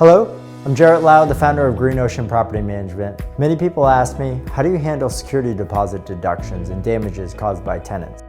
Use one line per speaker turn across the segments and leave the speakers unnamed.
Hello, I'm Jarrett Lau, the founder of Green Ocean Property Management. Many people ask me, how do you handle security deposit deductions and damages caused by tenants?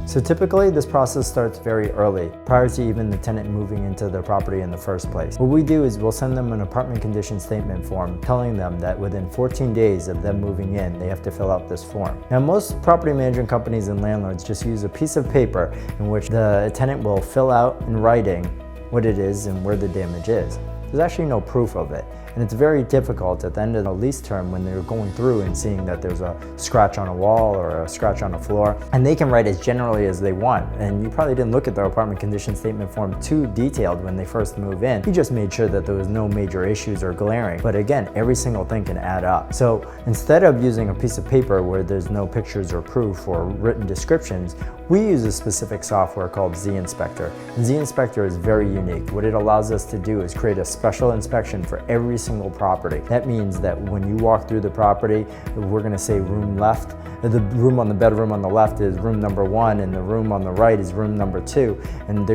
So typically, this process starts very early, prior to even the tenant moving into their property in the first place. What we do is we'll send them an apartment condition statement form telling them that within 14 days of them moving in, they have to fill out this form. Now, most property management companies and landlords just use a piece of paper in which the tenant will fill out in writing what it is and where the damage is. There's actually no proof of it. And it's very difficult at the end of the lease term when they're going through and seeing that there's a scratch on a wall or a scratch on a floor, and they can write as generally as they want. And you probably didn't look at the apartment condition statement form too detailed when they first move in. You just made sure that there was no major issues or glaring. But again, every single thing can add up. So instead of using a piece of paper where there's no pictures or proof or written descriptions, we use a specific software called ZInspector. And ZInspector is very unique. What it allows us to do is create a special inspection for every single property. That means that when you walk through the property, we're going to say room left. The room on the bedroom on the left is room number 1, and the room on the right is room number 2. And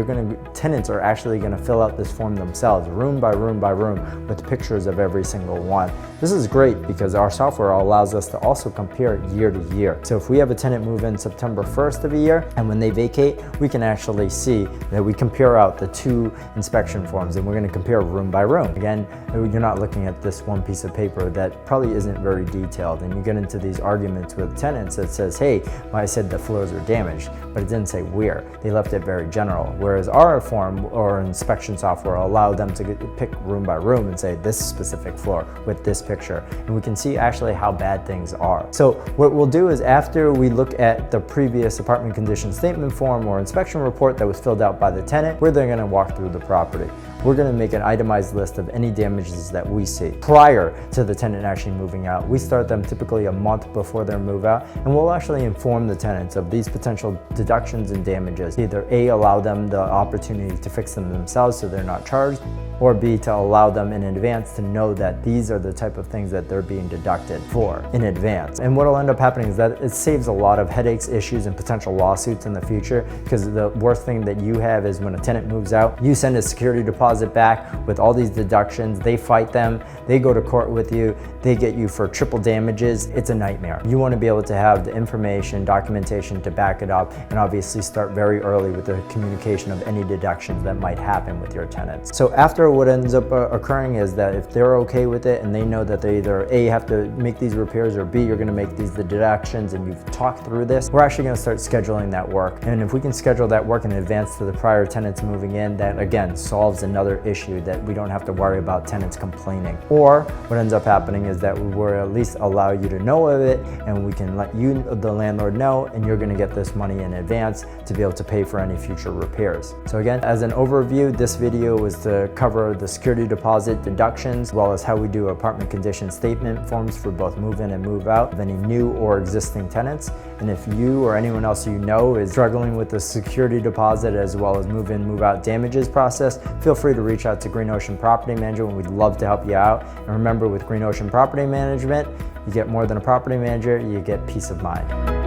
tenants are actually going to fill out this form themselves, room by room by room, with pictures of every single one. This is great because our software allows us to also compare year to year. So if we have a tenant move in September 1st of a year, and when they vacate, we can actually see that we compare out the 2 inspection forms, and we're going to compare room by room. Again, you're not looking at this one piece of paper that probably isn't very detailed, and you get into these arguments with tenants that says, hey, well, I said the floors are damaged, but it didn't say where. They left it very general, whereas our form or inspection software allow them to pick room by room and say this specific floor with this picture, and we can see actually how bad things are. So what we'll do is after we look at the previous apartment condition statement form or inspection report that was filled out by the tenant, we're then going to walk through the property. We're going to make an itemized list of any damages that we see prior to the tenant actually moving out. We start them typically a month before their move out, and we'll actually inform the tenants of these potential deductions and damages. Either A, allow them the opportunity to fix them themselves so they're not charged, or B, to allow them in advance to know that these are the type of things that they're being deducted for in advance. And what will end up happening is that it saves a lot of headaches, issues, and potential lawsuits in the future, because the worst thing that you have is when a tenant moves out, you send a security deposit back with all these deductions, they fight them, they go to court with you, they get you for triple damages. It's a nightmare. You want to be able to have the information, documentation to back it up, and obviously start very early with the communication of any deductions that might happen with your tenants. So after, what ends up occurring is that if they're okay with it and they know that they either A, have to make these repairs, or B, you're going to make these the deductions, and you've talked through this, we're actually going to start scheduling that work. And if we can schedule that work in advance to the prior tenants moving in, that again solves another issue that we don't have to worry about tenants complaining. Or what ends up happening is that we're at least allow you to know of it, and we can let you, the landlord, know, and you're going to get this money in advance to be able to pay for any future repairs. So again, as an overview, this video was to cover the security deposit deductions, as well as how we do apartment condition statement forms for both move in and move out of any new or existing tenants. And if you or anyone else you know is struggling with the security deposit as well as move in, move out damages process, feel free to reach out to Green Ocean Property Management. We'd love to help you out. And remember, with Green Ocean Property Management, you get more than a property manager, you get peace of mind.